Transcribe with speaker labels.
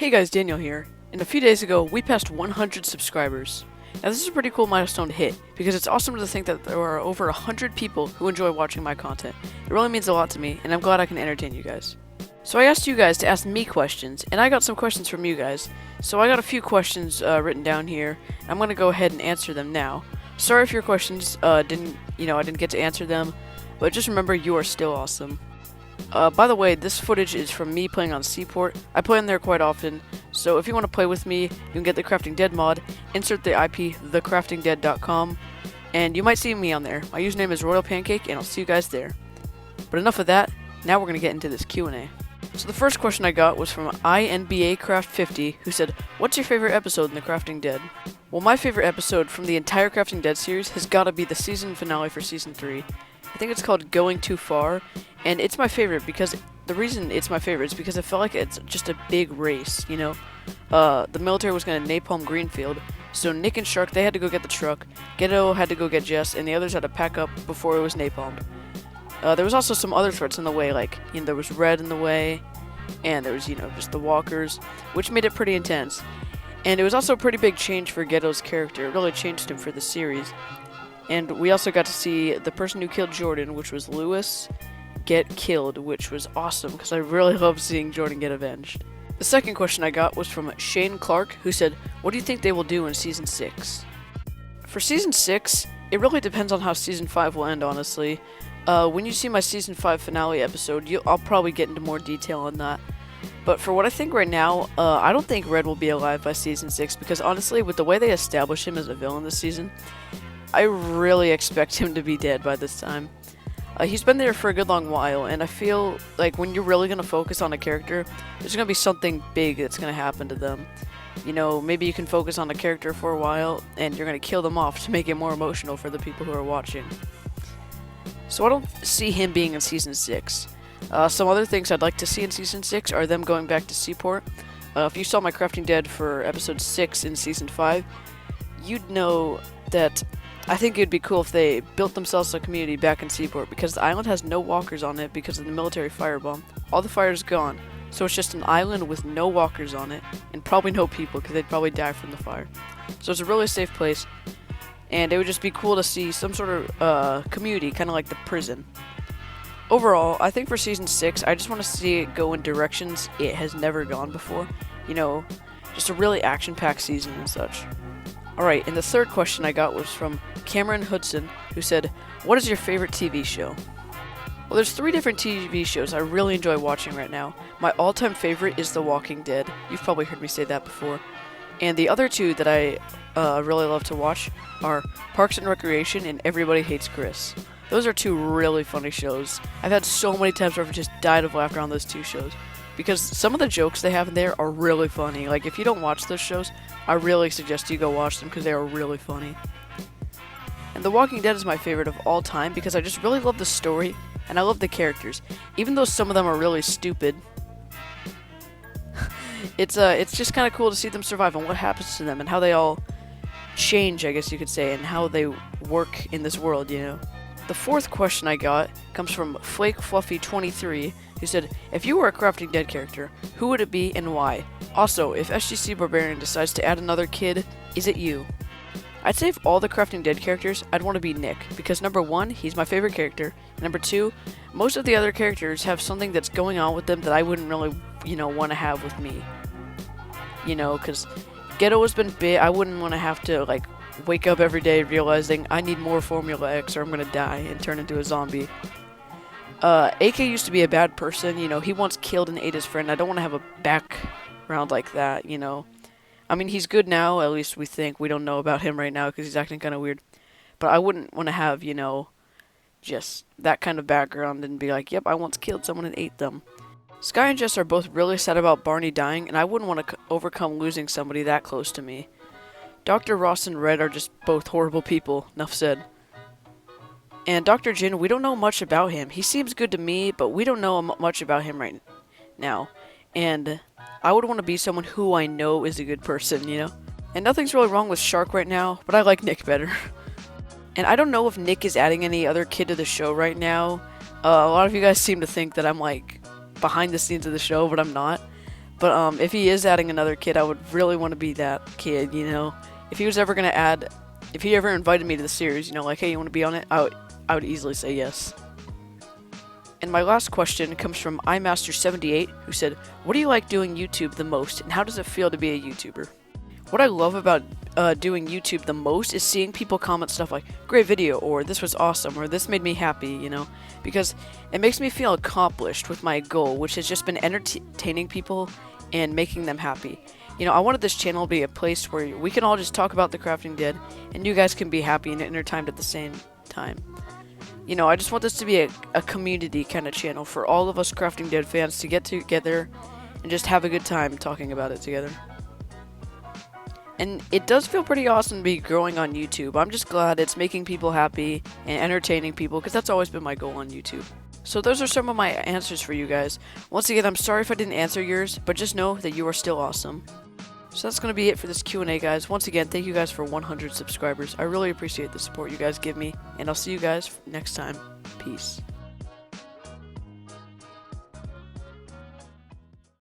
Speaker 1: Hey guys, Daniel here, and a few days ago we passed 100 subscribers. Now this is a pretty cool milestone to hit, because it's awesome to think that there are over 100 people who enjoy watching my content. It really means a lot to me, and I'm glad I can entertain you guys. So I asked you guys to ask me questions, and I got some questions from you guys. So I got a few questions written down here, and I'm going to go ahead and answer them now. Sorry if your questions I didn't get to answer them, but just remember you are still awesome. By the way, this footage is from me playing on Seaport. I play on there quite often, so if you want to play with me, you can get the Crafting Dead mod, insert the IP thecraftingdead.com, and you might see me on there. My username is Royal Pancake, and I'll see you guys there. But enough of that, now we're going to get into this Q&A. So the first question I got was from INBAcraft50, who said, "What's your favorite episode in the Crafting Dead?" Well, my favorite episode from the entire Crafting Dead series has got to be the season finale for Season 3. I think it's called Going Too Far, and it's my favorite because the reason it's my favorite is because I felt like it's just a big race, you know? The military was going to napalm Greenfield, so Nick and Shark, they had to go get the truck, Ghetto had to go get Jess, and the others had to pack up before it was napalmed. There was also some other threats in the way, like, there was Red in the way, and there was, just the walkers, which made it pretty intense. And it was also a pretty big change for Ghetto's character. It really changed him for the series. And we also got to see the person who killed Jordan, which was Lewis, get killed, which was awesome, because I really loved seeing Jordan get avenged. The second question I got was from Shane Clark, who said, "What do you think they will do in Season 6? For Season 6, it really depends on how Season 5 will end, honestly. When you see my Season 5 finale episode, I'll probably get into more detail on that. But for what I think right now, I don't think Red will be alive by Season 6, because honestly, with the way they establish him as a villain this season, I really expect him to be dead by this time. He's been there for a good long while, and I feel like when you're really going to focus on a character, there's going to be something big that's going to happen to them. Maybe you can focus on a character for a while, and you're going to kill them off to make it more emotional for the people who are watching. So I don't see him being in Season 6. Some other things I'd like to see in Season 6 are them going back to Seaport. If you saw my Crafting Dead for Episode 6 in Season 5, you'd know that I think it'd be cool if they built themselves a community back in Seaport, because the island has no walkers on it because of the military firebomb. All the fire's gone, so it's just an island with no walkers on it, and probably no people, because they'd probably die from the fire. So it's a really safe place, and it would just be cool to see some sort of community, kind of like the prison. Overall, I think for Season 6, I just want to see it go in directions it has never gone before. Just a really action-packed season and such. Alright, and the third question I got was from Cameron Hudson, who said, "What is your favorite TV show?" Well, there's 3 different TV shows I really enjoy watching right now. My all-time favorite is The Walking Dead. You've probably heard me say that before. And the other 2 that I really love to watch are Parks and Recreation and Everybody Hates Chris. Those are 2 really funny shows. I've had so many times where I've just died of laughter on those 2 shows, because some of the jokes they have in there are really funny. Like, if you don't watch those shows, I really suggest you go watch them, because they are really funny. And The Walking Dead is my favorite of all time, because I just really love the story, and I love the characters. Even though some of them are really stupid, it's just kind of cool to see them survive, and what happens to them, and how they all change, I guess you could say, and how they work in this world, The fourth question I got comes from FlakeFluffy23, who said, "If you were a Crafting Dead character, who would it be and why? Also, if SGC Barbarian decides to add another kid, is it you?" I'd say of all the Crafting Dead characters, I'd want to be Nick, because number 1, he's my favorite character, and number 2, most of the other characters have something that's going on with them that I wouldn't really, want to have with me. Because Ghetto has been bit, I wouldn't want to have to, wake up every day realizing I need more Formula X or I'm going to die and turn into a zombie. AK used to be a bad person, he once killed and ate his friend. I don't want to have a background like that, I mean, he's good now, at least we think. We don't know about him right now because he's acting kind of weird. But I wouldn't want to have, just that kind of background and be like, yep, I once killed someone and ate them. Sky and Jess are both really sad about Barney dying, and I wouldn't want to overcome losing somebody that close to me. Dr. Ross and Red are just both horrible people, enough said. And Dr. Jin, we don't know much about him. He seems good to me, but we don't know much about him right now. And I would want to be someone who I know is a good person, And nothing's really wrong with Shark right now, but I like Nick better. And I don't know if Nick is adding any other kid to the show right now. A lot of you guys seem to think that I'm, behind the scenes of the show, but I'm not. But if he is adding another kid, I would really want to be that kid, you know. If he was ever gonna add, if he ever invited me to the series, you know, like, hey, you want to be on it? I would easily say yes. And my last question comes from iMaster78, who said, what do you like doing YouTube the most, and how does it feel to be a YouTuber? What I love about doing YouTube the most is seeing people comment stuff like, great video, or this was awesome, or this made me happy, you know, because it makes me feel accomplished with my goal, which has just been entertaining people and making them happy. You know, I wanted this channel to be a place where we can all just talk about the Crafting Dead, and you guys can be happy and entertained at the same time. You know, I just want this to be a community kind of channel for all of us Crafting Dead fans to get together and just have a good time talking about it together. And it does feel pretty awesome to be growing on YouTube. I'm just glad it's making people happy and entertaining people, because that's always been my goal on YouTube. So those are some of my answers for you guys. Once again, I'm sorry if I didn't answer yours, but just know that you are still awesome. So that's going to be it for this Q&A, guys. Once again, thank you guys for 100 subscribers. I really appreciate the support you guys give me, and I'll see you guys next time. Peace.